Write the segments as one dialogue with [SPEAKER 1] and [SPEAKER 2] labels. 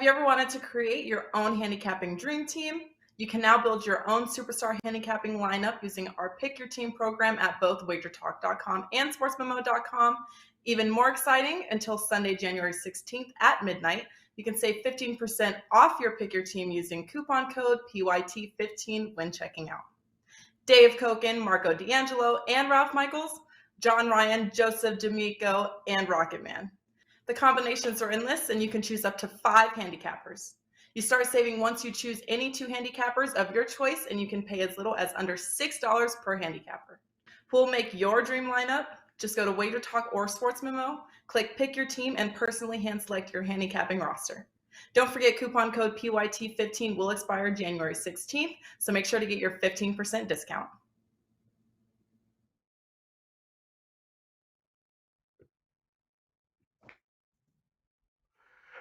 [SPEAKER 1] Have you ever wanted to create your own handicapping dream team? You can now build your own superstar handicapping lineup using our Pick Your Team program at both WagerTalk.com and SportsMemo.com. Even more exciting, until Sunday, January 16th at midnight, you can save 15% off your Pick Your Team using coupon code PYT15 when checking out. Dave Koken, Marco D'Angelo, and Ralph Michaels, John Ryan, Joseph D'Amico, and Rocketman. The combinations are endless, and you can choose up to 5 handicappers. You start saving once you choose any 2 handicappers of your choice, and you can pay as little as under $6 per handicapper. Who will make your dream lineup? Just go to WagerTalk or Sports Memo, click Pick Your Team, and personally hand select your handicapping roster. Don't forget, coupon code PYT15 will expire January 16th, so make sure to get your 15% discount.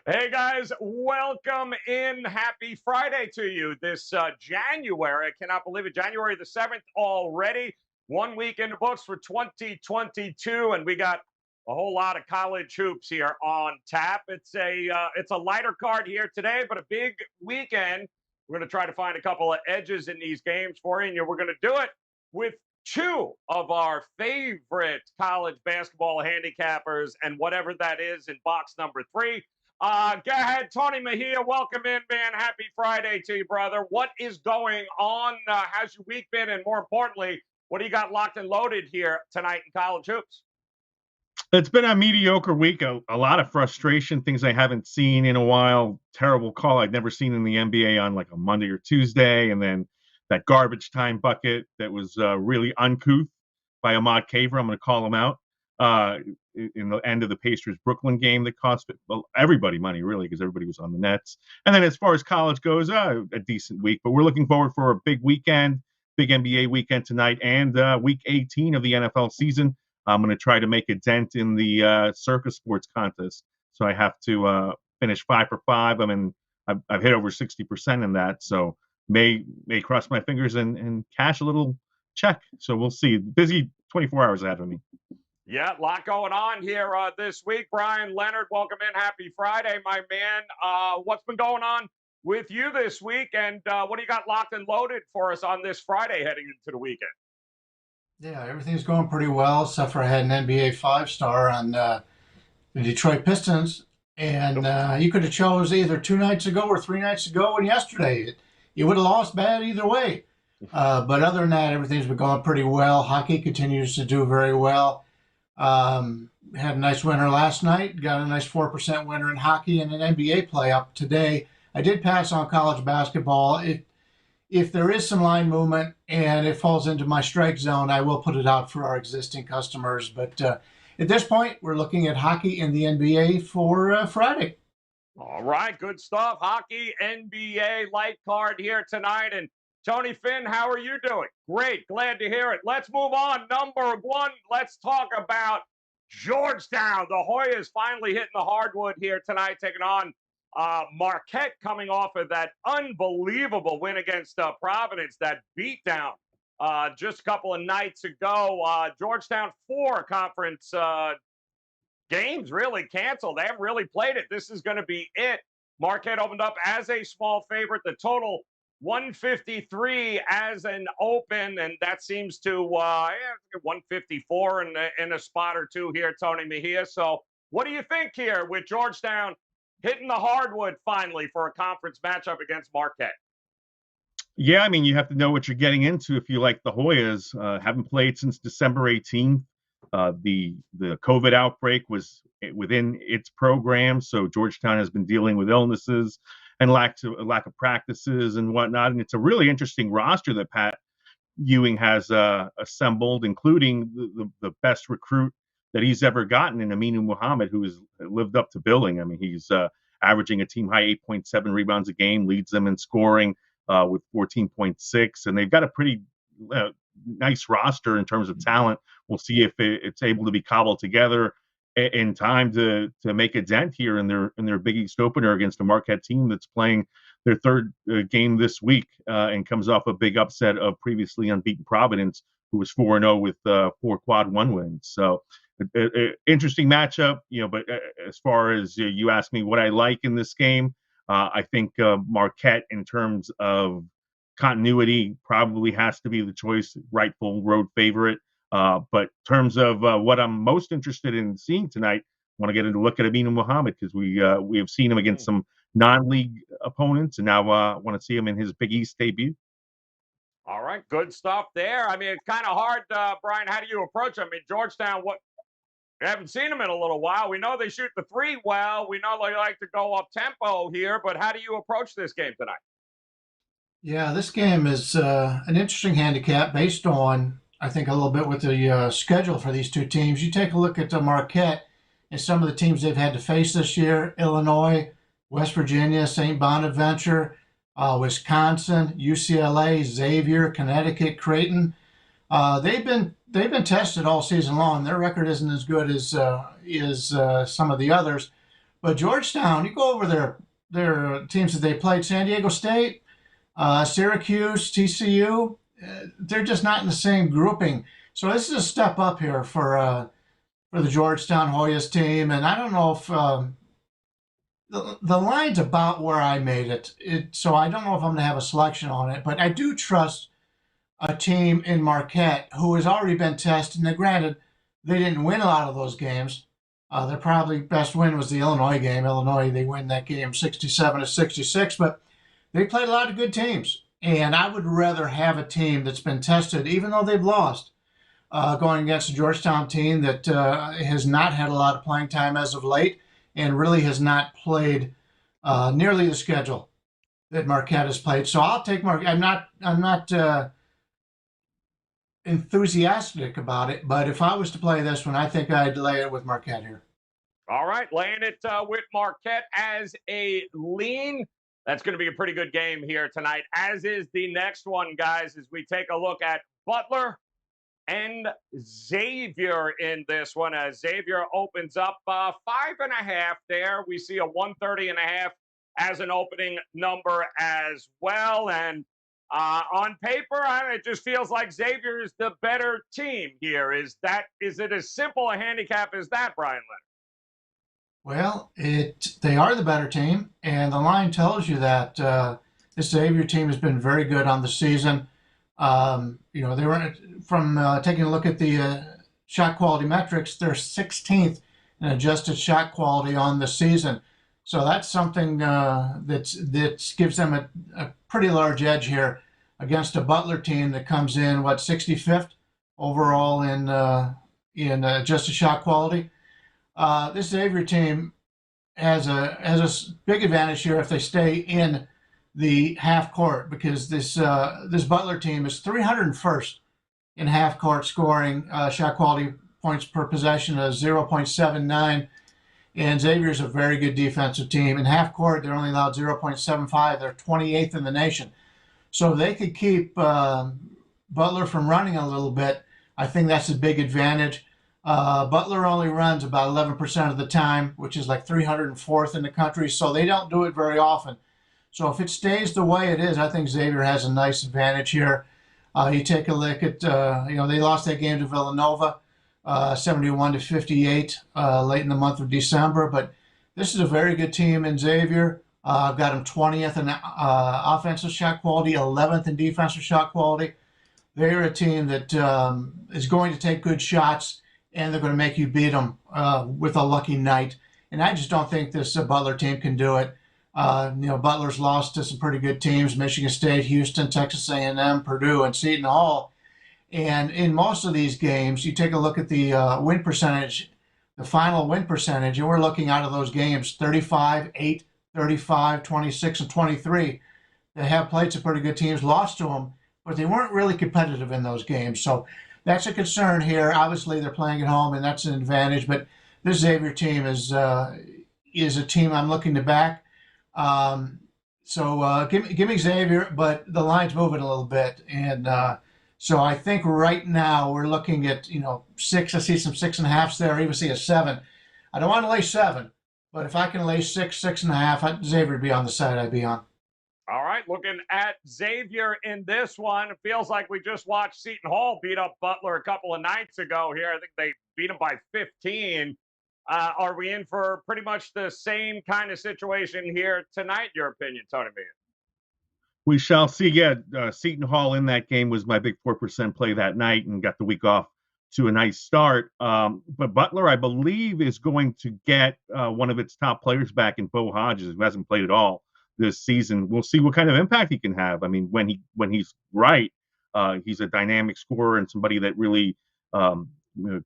[SPEAKER 2] Hey guys, welcome in. Happy Friday to you this January. I cannot believe it. January the 7th already. 1 week in the books for 2022, and we got a whole lot of college hoops here on tap. It's a lighter card here today, but a big weekend. We're going to try to find a couple of edges in these games for you, and we're going to do it with 2 of our favorite college basketball handicappers, and whatever that is in box number 3. Go ahead, Tony Mejia. Welcome in, man. Happy Friday to you, brother. What is going on? How's your week been? And more importantly, what do you got locked and loaded here tonight in college hoops?
[SPEAKER 3] It's been a mediocre week. A lot of frustration, things I haven't seen in a while. Terrible call I'd never seen in the NBA on like a Monday or Tuesday. And then that garbage time bucket that was really uncouth by Ahmad Caver. I'm going to call him out. In the end of the Pacers-Brooklyn game that cost everybody money, really, because everybody was on the Nets. And then as far as college goes, a decent week. But we're looking forward for a big weekend, big NBA weekend tonight, and week 18 of the NFL season. I'm going to try to make a dent in the Circus Sports contest. So I have to finish 5 for 5. I've hit over 60% in that. So may cross my fingers and cash a little check. So we'll see. Busy 24 hours ahead of me.
[SPEAKER 2] Yeah, a lot going on here this week. Brian Leonard, welcome in. Happy Friday, my man. What's been going on with you this week, and what do you got locked and loaded for us on this Friday heading into the weekend?
[SPEAKER 4] Yeah, everything's going pretty well, except for I had an NBA 5-star on the Detroit Pistons, and you could have chose either 2 nights ago or 3 nights ago and yesterday. You would have lost bad either way. But other than that, everything's been going pretty well. Hockey continues to do very well. Had a nice winner last night, got a nice 4% winner in hockey, and an NBA play up today. I did pass on college basketball. If there is some line movement and it falls into my strike zone, I will put it out for our existing customers. But at this point, we're looking at hockey in the NBA for Friday.
[SPEAKER 2] All right, good stuff. Hockey, NBA, light card here tonight. And Tony Finn, how are you doing? Great. Glad to hear it. Let's move on. Number 1, let's talk about Georgetown. The Hoyas finally hitting the hardwood here tonight, taking on Marquette, coming off of that unbelievable win against Providence, that beatdown just a couple of nights ago. Georgetown, 4 conference games really canceled. They haven't really played it. This is going to be it. Marquette opened up as a small favorite. The total 153 as an open, and that seems to 154 in a spot or two here, Tony Mejia. So what do you think here with Georgetown hitting the hardwood finally for a conference matchup against Marquette?
[SPEAKER 3] Yeah, I mean, you have to know what you're getting into if you like the Hoyas. Haven't played since December 18th. The COVID outbreak was within its program, so Georgetown has been dealing with illnesses and lack of practices and whatnot. And it's a really interesting roster that Pat Ewing has assembled, including the best recruit that he's ever gotten in Aminu Muhammad, who has lived up to billing. I mean, he's averaging a team-high 8.7 rebounds a game, leads them in scoring with 14.6. And they've got a pretty nice roster in terms of talent. We'll see if it's able to be cobbled together in time to make a dent here in their Big East opener against a Marquette team that's playing their 3rd game this week and comes off a big upset of previously unbeaten Providence, who was 4-0 with 4 quad 1 wins. So interesting matchup, but as far as you ask me what I like in this game, I think Marquette, in terms of continuity, probably has to be the choice, rightful road favorite. But in terms of what I'm most interested in seeing tonight, I want to get a look at Aminu Muhammad, because we have seen him against some non-league opponents, and now want to see him in his Big East debut.
[SPEAKER 2] All right, good stuff there. I mean, it's kind of hard, Brian. How do you approach him? I mean, Georgetown, we haven't seen them in a little while. We know they shoot the three well. We know they like to go up tempo here, but how do you approach this game tonight?
[SPEAKER 4] Yeah, this game is an interesting handicap based on, I think, a little bit with the schedule for these two teams. You take a look at Marquette and some of the teams they've had to face this year: Illinois, West Virginia, St. Bonaventure, Wisconsin, UCLA, Xavier, Connecticut, Creighton. They've been tested all season long. Their record isn't as good as some of the others. But Georgetown, you go over their teams that they played: San Diego State, Syracuse, TCU. They're just not in the same grouping. So this is a step up here for the Georgetown Hoyas team. And I don't know if the line's about where I made it. So I don't know if I'm going to have a selection on it. But I do trust a team in Marquette who has already been tested. Now, granted, they didn't win a lot of those games. Their probably best win was the Illinois game. Illinois, they win that game 67-66, but they played a lot of good teams. And I would rather have a team that's been tested, even though they've lost, going against a Georgetown team that has not had a lot of playing time as of late and really has not played nearly the schedule that Marquette has played. So I'll take Marquette. I'm not enthusiastic about it, but if I was to play this one, I think I'd lay it with Marquette here.
[SPEAKER 2] All right, laying it with Marquette as a lean. That's going to be a pretty good game here tonight, as is the next one, guys, as we take a look at Butler and Xavier in this one, as Xavier opens up 5.5 there. We see a 130.5 as an opening number as well. And on paper, it just feels like Xavier is the better team here. Is it as simple a handicap as that, Brian Leonard?
[SPEAKER 4] Well, they are the better team, and the line tells you that this Xavier team has been very good on the season. They were from taking a look at the shot quality metrics. They're 16th in adjusted shot quality on the season, so that's something that gives them a pretty large edge here against a Butler team that comes in 65th overall in adjusted shot quality. This Xavier team has a big advantage here if they stay in the half court, because this Butler team is 301st in half court scoring, shot quality points per possession of 0.79, and Xavier's a very good defensive team. In half court, they're only allowed 0.75. They're 28th in the nation. So if they could keep Butler from running a little bit, I think that's a big advantage. Butler only runs about 11% of the time, which is like 304th in the country, so they don't do it very often. So if it stays the way it is, I think Xavier has a nice advantage here. You take a look at, they lost that game to Villanova, 71-58, late in the month of December, but this is a very good team in Xavier. I've got them 20th in offensive shot quality, 11th in defensive shot quality. They're a team that is going to take good shots, and they're going to make you beat them with a lucky night. And I just don't think this Butler team can do it. Butler's lost to some pretty good teams: Michigan State, Houston, Texas A&M, Purdue, and Seton Hall. And in most of these games, you take a look at the win percentage, the final win percentage, and we're looking out of those games 35, 8, 35, 26, and 23. They have played some pretty good teams, lost to them, but they weren't really competitive in those games. So that's a concern here. Obviously, they're playing at home, and that's an advantage. But this Xavier team is a team I'm looking to back. So give me Xavier, but the line's moving a little bit, and so I think right now we're looking at 6. I see some 6.5s there. I even see a 7. I don't want to lay 7, but if I can lay 6, 6.5, Xavier would be on the side I'd be on.
[SPEAKER 2] All right, looking at Xavier in this one, it feels like we just watched Seton Hall beat up Butler a couple of nights ago here. I think they beat them by 15. Are we in for pretty much the same kind of situation here tonight, in your opinion, Tony B?
[SPEAKER 3] We shall see. Yeah, Seton Hall in that game was my big 4% play that night and got the week off to a nice start. But Butler, I believe, is going to get one of its top players back in Bo Hodges, who hasn't played at all this season. We'll see what kind of impact he can have. I mean, when he's right, he's a dynamic scorer and somebody that really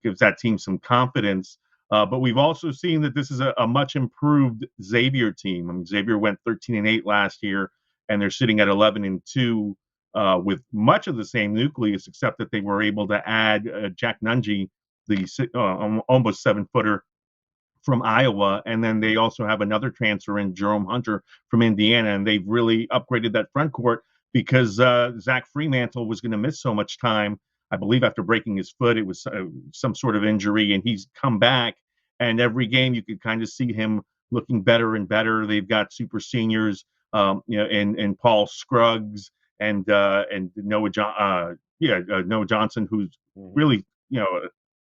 [SPEAKER 3] gives that team some confidence. But we've also seen that this is a much improved Xavier team. I mean, Xavier went 13-8 last year, and they're sitting at 11-2 with much of the same nucleus, except that they were able to add Jack Nunge, the almost 7-footer from Iowa, and then they also have another transfer in Jerome Hunter from Indiana, and they've really upgraded that front court because Zach Fremantle was going to miss so much time. I believe after breaking his foot, it was some sort of injury, and he's come back. And every game, you could kind of see him looking better and better. They've got super seniors, and Paul Scruggs and Noah Johnson, who's really,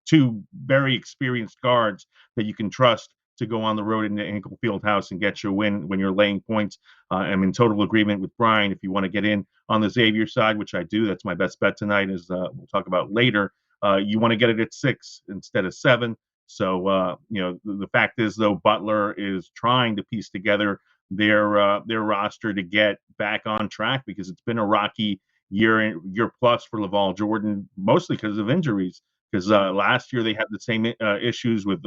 [SPEAKER 3] two very experienced guards that you can trust to go on the road in the Hinkle Fieldhouse and get you a win when you're laying points. I'm in total agreement with Brian. If you want to get in on the Xavier side, which I do, that's my best bet tonight, as we'll talk about later. You want to get it at 6 instead of 7. So, the fact is, though, Butler is trying to piece together their roster to get back on track because it's been a rocky year plus for Laval Jordan, mostly because of injuries. Because last year they had the same issues with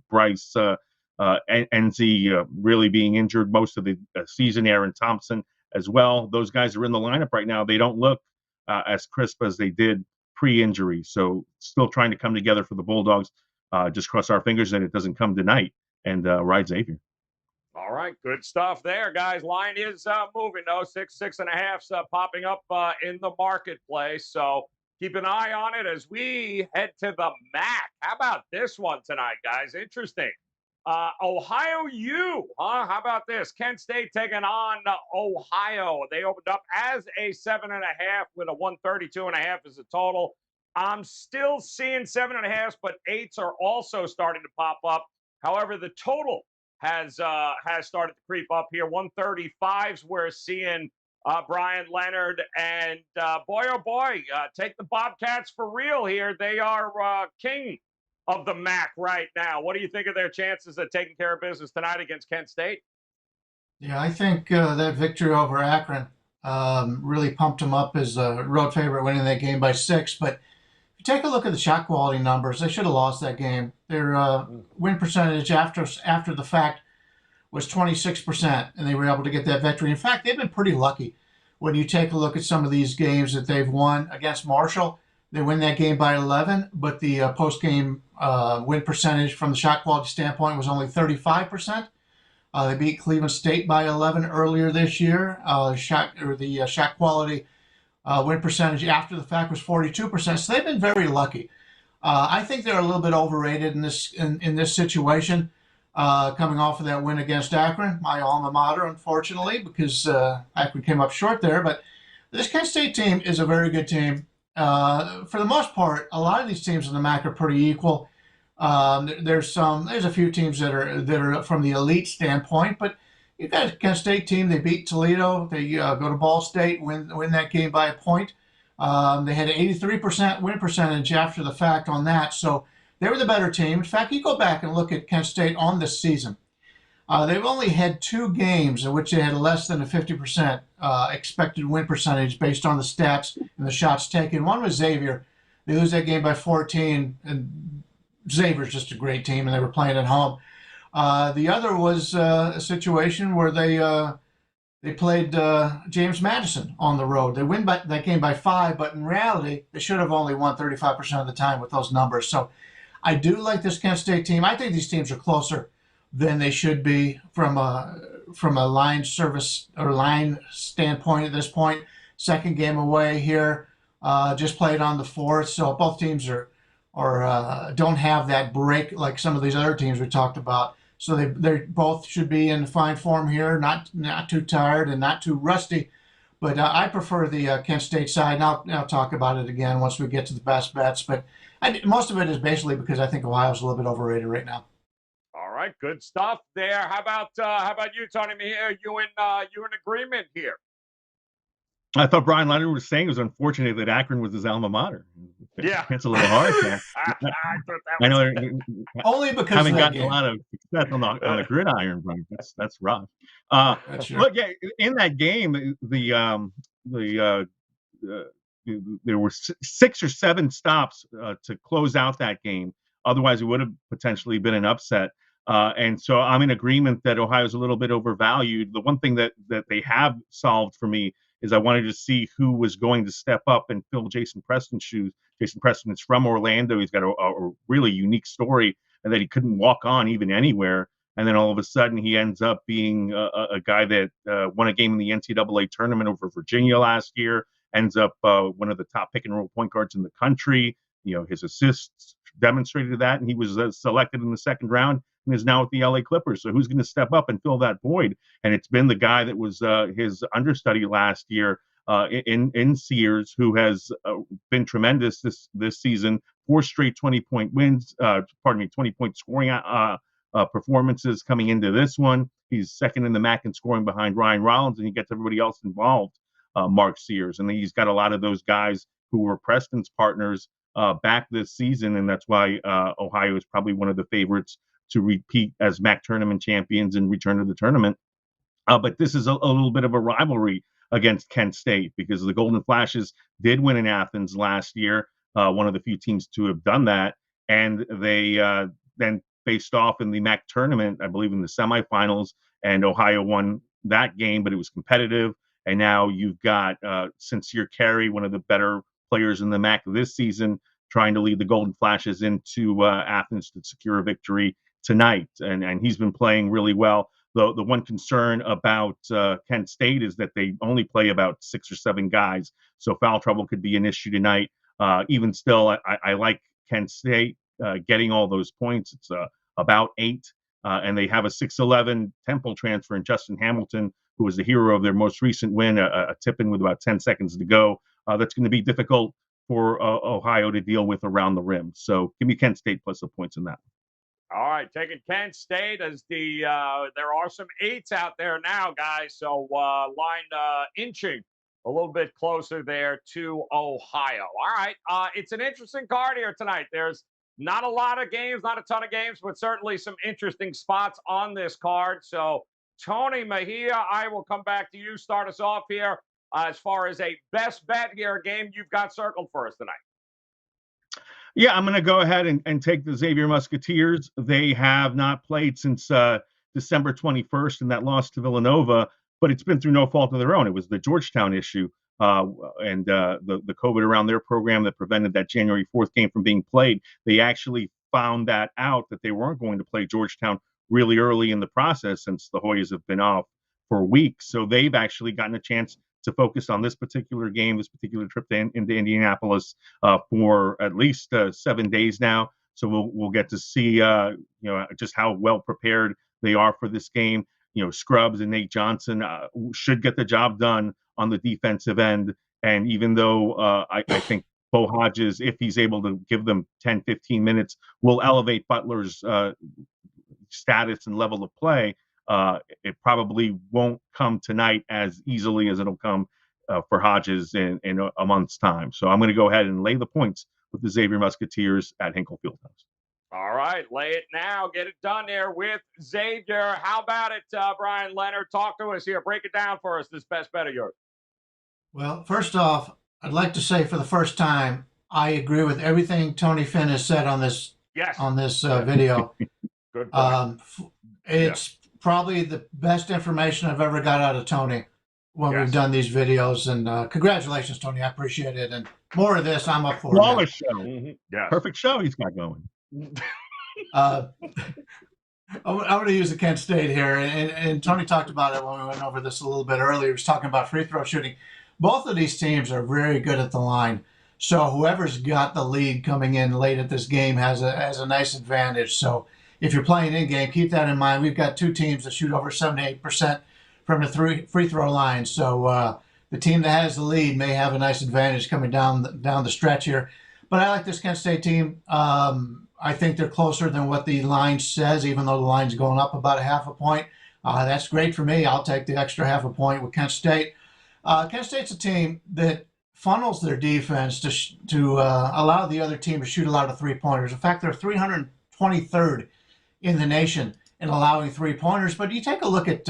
[SPEAKER 3] Bryce Enzi really being injured most of the season. Aaron Thompson as well. Those guys are in the lineup right now. They don't look as crisp as they did pre-injury. So still trying to come together for the Bulldogs. Just cross our fingers that it doesn't come tonight and ride Xavier.
[SPEAKER 2] All right, good stuff there, guys. Line is moving, though. 6.5 popping up in the marketplace. So keep an eye on it as we head to the MAC. How about this one tonight, guys? Interesting. Ohio U, huh? How about this? Kent State taking on Ohio. They opened up as a 7.5 with a 132.5 as a total. I'm still seeing 7.5, but 8s are also starting to pop up. However, the total has started to creep up here. 135s we're seeing Brian Leonard, and boy, oh boy, take the Bobcats for real here. They are king of the MAC right now. What do you think of their chances of taking care of business tonight against Kent State?
[SPEAKER 4] Yeah, I think that victory over Akron really pumped them up as a road favorite, winning that game by 6. But if you take a look at the shot quality numbers, they should have lost that game. Their win percentage after the fact was 26%, and they were able to get that victory. In fact, they've been pretty lucky. When you take a look at some of these games that they've won against Marshall, they win that game by 11, but the post-game win percentage from the shot quality standpoint was only 35%. They beat Cleveland State by 11 earlier this year. The shot quality win percentage after the fact was 42%. So they've been very lucky. I think they're a little bit overrated in this situation, coming off of that win against Akron, my alma mater, unfortunately, because Akron came up short there. But this Kent State team is a very good team. For the most part, a lot of these teams in the MAC are pretty equal. There's a few teams that are from the elite standpoint, but you've got a Kent State team. They beat Toledo. They go to Ball State, win that game by a point. They had an 83% win percentage after the fact on that, so they were the better team. In fact, you go back and look at Kent State on this season. They've only had 2 games in which they had less than a 50% expected win percentage based on the stats and the shots taken. One was Xavier. They lose that game by 14, and Xavier's just a great team, and they were playing at home. The other was a situation where they played James Madison on the road. They win that game by 5, but in reality, they should have only won 35% of the time with those numbers. So I do like this Kent State team. I think these teams are closer than they should be from a line service or line standpoint at this point. Second game away here, just played on the 4th, so both teams don't have that break like some of these other teams we talked about. So they both should be in fine form here, not too tired and not too rusty. But I prefer the Kent State side, and I'll talk about it again once we get to the best bets. But most of it is basically because I think Ohio's a little bit overrated right now.
[SPEAKER 2] right, good stuff there. How about you, Tony? You in agreement here?
[SPEAKER 3] I thought Brian Leonard was saying it was unfortunate that Akron was his alma mater.
[SPEAKER 2] Yeah,
[SPEAKER 3] It's a little harsh.
[SPEAKER 2] I thought that
[SPEAKER 3] I
[SPEAKER 2] was
[SPEAKER 3] know
[SPEAKER 4] Only because
[SPEAKER 3] haven't
[SPEAKER 4] of that
[SPEAKER 3] gotten
[SPEAKER 4] game.
[SPEAKER 3] a lot of success on the gridiron, but that's rough.
[SPEAKER 4] Sure.
[SPEAKER 3] Look, yeah, in that game, there were 6 or 7 stops to close out that game. Otherwise, it would have potentially been an upset. And so I'm in agreement that Ohio's a little bit overvalued. The one thing that they have solved for me is I wanted to see who was going to step up and fill Jason Preston's shoes. Jason Preston is from Orlando. He's got a really unique story, and that he couldn't walk on even anywhere. And then all of a sudden, he ends up being a guy that won a game in the NCAA tournament over Virginia last year, ends up one of the top pick and roll point guards in the country. You know, his assists demonstrated that, and he was selected in the second round and is now with the LA Clippers. So who's going to step up and fill that void? And it's been the guy that was his understudy last year in Sears, who has been tremendous this season. 4 straight 20-point wins, 20-point scoring performances coming into this one. He's second in the MAC in scoring behind Ryan Rollins, and he gets everybody else involved, Mark Sears. And he's got a lot of those guys who were Preston's partners back this season, and that's why Ohio is probably one of the favorites to repeat as MAC tournament champions and return to the tournament. But this is a little bit of a rivalry against Kent State, because the Golden Flashes did win in Athens last year, one of the few teams to have done that, and they then faced off in the MAC tournament, I believe in the semifinals, and Ohio won that game, but it was competitive. And now you've got Sincere Carey, one of the better players in the MAC this season, trying to lead the Golden Flashes into Athens to secure a victory tonight. And he's been playing really well. The one concern about Kent State is that they only play about 6 or 7 guys, so foul trouble could be an issue tonight. Even still, I like Kent State getting all those points. It's about 8, and they have a 6'11" Temple transfer in Justin Hamilton, who was the hero of their most recent win, a tip-in with about 10 seconds to go. That's going to be difficult for Ohio to deal with around the rim. So give me Kent State plus the points in that.
[SPEAKER 2] All right, taking Kent State as the there are some 8s out there now, guys. So line inching a little bit closer there to Ohio. All right, it's an interesting card here tonight. There's not a lot of games, not a ton of games, but certainly some interesting spots on this card. So Tony Mejia, I will come back to you. Start us off here as far as a best bet here, a game you've got circled for us tonight.
[SPEAKER 3] Yeah, I'm going to go ahead and take the Xavier Musketeers. They have not played since December 21st in that loss to Villanova, but it's been through no fault of their own. It was the Georgetown issue and the COVID around their program that prevented that January 4th game from being played. They actually found that out, that they weren't going to play Georgetown really early in the process, since the Hoyas have been off for weeks. So they've actually gotten a chance to focus on this particular game, this particular trip into Indianapolis for at least 7 days now. So we'll get to see just how well prepared they are for this game. Scrubs and Nate Johnson should get the job done on the defensive end. And even though I think Bo Hodges, if he's able to give them 10, 15 minutes, will elevate Butler's status and level of play, it probably won't come tonight as easily as it'll come for Hodges in a month's time. So I'm going to go ahead and lay the points with the Xavier Musketeers at Hinkle Fieldhouse.
[SPEAKER 2] All right, lay it now. Get it done there with Xavier. How about it, Brian Leonard? Talk to us here. Break it down for us, this best bet of yours.
[SPEAKER 4] Well, first off, I'd like to say for the first time, I agree with everything Tony Finn has said on this video.
[SPEAKER 2] Good point.
[SPEAKER 4] It's probably the best information I've ever got out of Tony when we've done these videos. And congratulations, Tony. I appreciate it. And more of this, I'm up for.
[SPEAKER 3] Flawless show.
[SPEAKER 2] Mm-hmm. Yes.
[SPEAKER 3] Perfect show he's got going.
[SPEAKER 4] I'm going to use the Kent State here. And Tony talked about it when we went over this a little bit earlier. He was talking about free throw shooting. Both of these teams are very good at the line. So whoever's got the lead coming in late at this game has a nice advantage. So if you're playing in-game, keep that in mind. We've got 2 teams that shoot over 78% from the free throw line. So the team that has the lead may have a nice advantage coming down the stretch here. But I like this Kent State team. I think they're closer than what the line says, even though the line's going up about a half a point. That's great for me. I'll take the extra half a point with Kent State. Kent State's a team that funnels their defense to allow the other team to shoot a lot of three-pointers. In fact, they're 323rd in the nation in allowing three-pointers. But you take a look at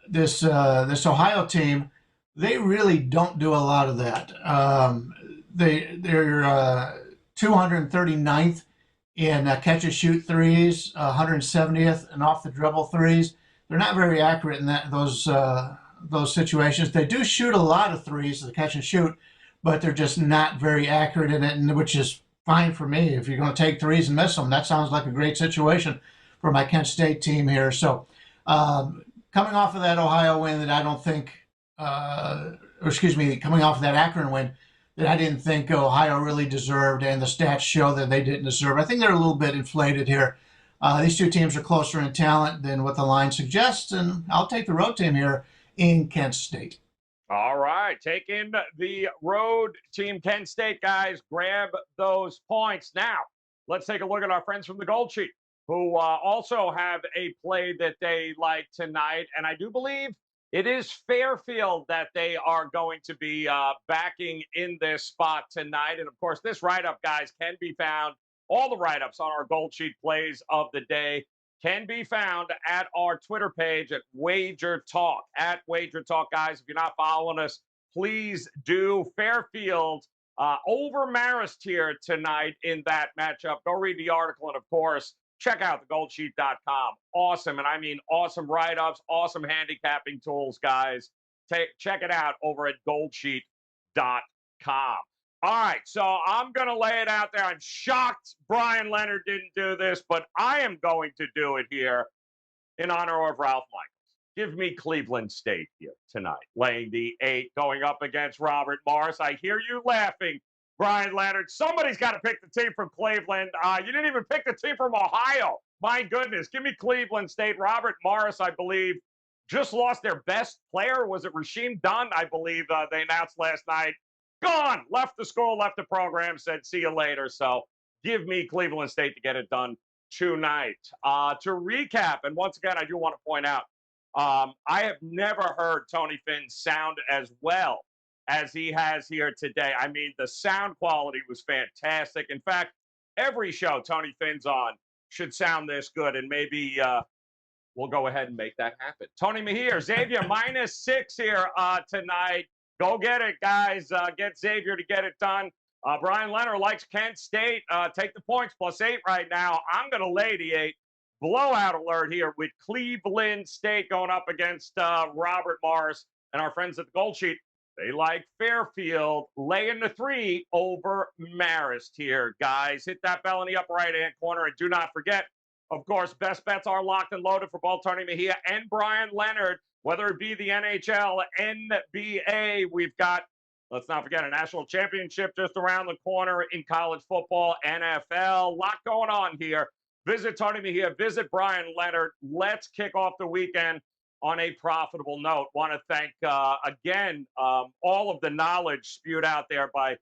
[SPEAKER 4] this Ohio team, they really don't do a lot of that. They're 239th in catch and shoot threes, 170th in off the dribble threes. They're not very accurate in those situations. They do shoot a lot of threes, the catch and shoot, but they're just not very accurate in it, which is fine for me. If you're going to take threes and miss them, that sounds like a great situation for my Kent State team here. So coming off of that Ohio win that I don't think, coming off of that Akron win that I didn't think Ohio really deserved, and the stats show that they didn't deserve. I think they're a little bit inflated here. These two teams are closer in talent than what the line suggests, and I'll take the road team here in Kent State.
[SPEAKER 2] All right, taking the road team, Kent State, guys. Grab those points. Now, let's take a look at our friends from the Gold Sheet, who also have a play that they like tonight. And I do believe it is Fairfield that they are going to be backing in this spot tonight. And, of course, this write-up, guys, can be found. All the write-ups on our Gold Sheet plays of the day can be found at our Twitter page at Wager Talk. At Wager Talk, guys. If you're not following us, please do. Fairfield over Marist here tonight in that matchup. Go read the article, and, of course, check out thegoldsheet.com. Awesome, and I mean awesome write-ups, awesome handicapping tools, guys. Check it out over at goldsheet.com. All right, so I'm going to lay it out there. I'm shocked Brian Leonard didn't do this, but I am going to do it here in honor of Ralph Michaels. Give me Cleveland State here tonight, laying the 8, going up against Robert Morris. I hear you laughing, Brian Leonard. Somebody's got to pick the team from Cleveland. You didn't even pick the team from Ohio. My goodness. Give me Cleveland State. Robert Morris, I believe, just lost their best player. Was it Rasheem Dunn? I believe they announced last night. Gone. Left the school, left the program, said see you later. So give me Cleveland State to get it done tonight. To recap, and once again, I do want to point out, I have never heard Tony Finn sound as well as he has here today. I mean, the sound quality was fantastic. In fact, every show Tony Finn's on should sound this good, and maybe we'll go ahead and make that happen. Tony Mejia, Xavier, -6 here tonight. Go get it, guys. Get Xavier to get it done. Brian Leonard likes Kent State. Take the points, +8 right now. I'm going to lay the 8. Blowout alert here with Cleveland State going up against Robert Morris and our friends at the Gold Sheet. They like Fairfield laying the 3 over Marist here, guys. Hit that bell in the upper right-hand corner. And do not forget, of course, best bets are locked and loaded for both Tony Mejia and Brian Leonard, whether it be the NHL, NBA. We've got, let's not forget, a national championship just around the corner in college football, NFL. A lot going on here. Visit Tony Mejia. Visit Brian Leonard. Let's kick off the weekend on a profitable note. Want to thank, again, all of the knowledge spewed out there by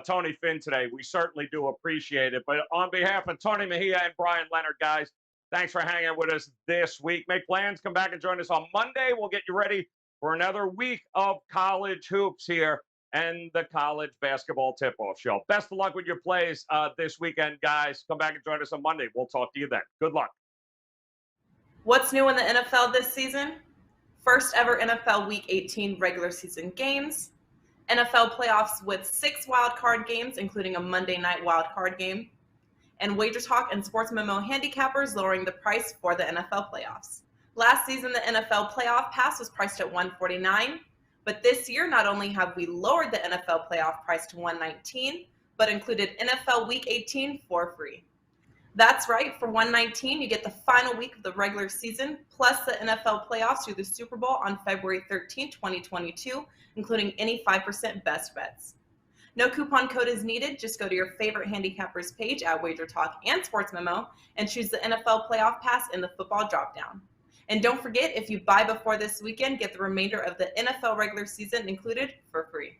[SPEAKER 2] Tony Finn today. We certainly do appreciate it. But on behalf of Tony Mejia and Brian Leonard, guys, thanks for hanging with us this week. Make plans. Come back and join us on Monday. We'll get you ready for another week of college hoops here and the college basketball tip-off show. Best of luck with your plays this weekend, guys. Come back and join us on Monday. We'll talk to you then. Good luck.
[SPEAKER 1] What's new in the NFL this season? First ever NFL Week 18 regular season games, NFL playoffs with 6 wildcard games, including a Monday night wildcard game, and Wager Talk and Sports Memo handicappers lowering the price for the NFL playoffs. Last season, the NFL playoff pass was priced at $149, but this year, not only have we lowered the NFL playoff price to $119, but included NFL Week 18 for free. That's right, for $119, you get the final week of the regular season, plus the NFL playoffs through the Super Bowl on February 13, 2022, including any 5% best bets. No coupon code is needed. Just go to your favorite handicappers page at Wager Talk and Sports Memo and choose the NFL playoff pass in the football dropdown. And don't forget, if you buy before this weekend, get the remainder of the NFL regular season included for free.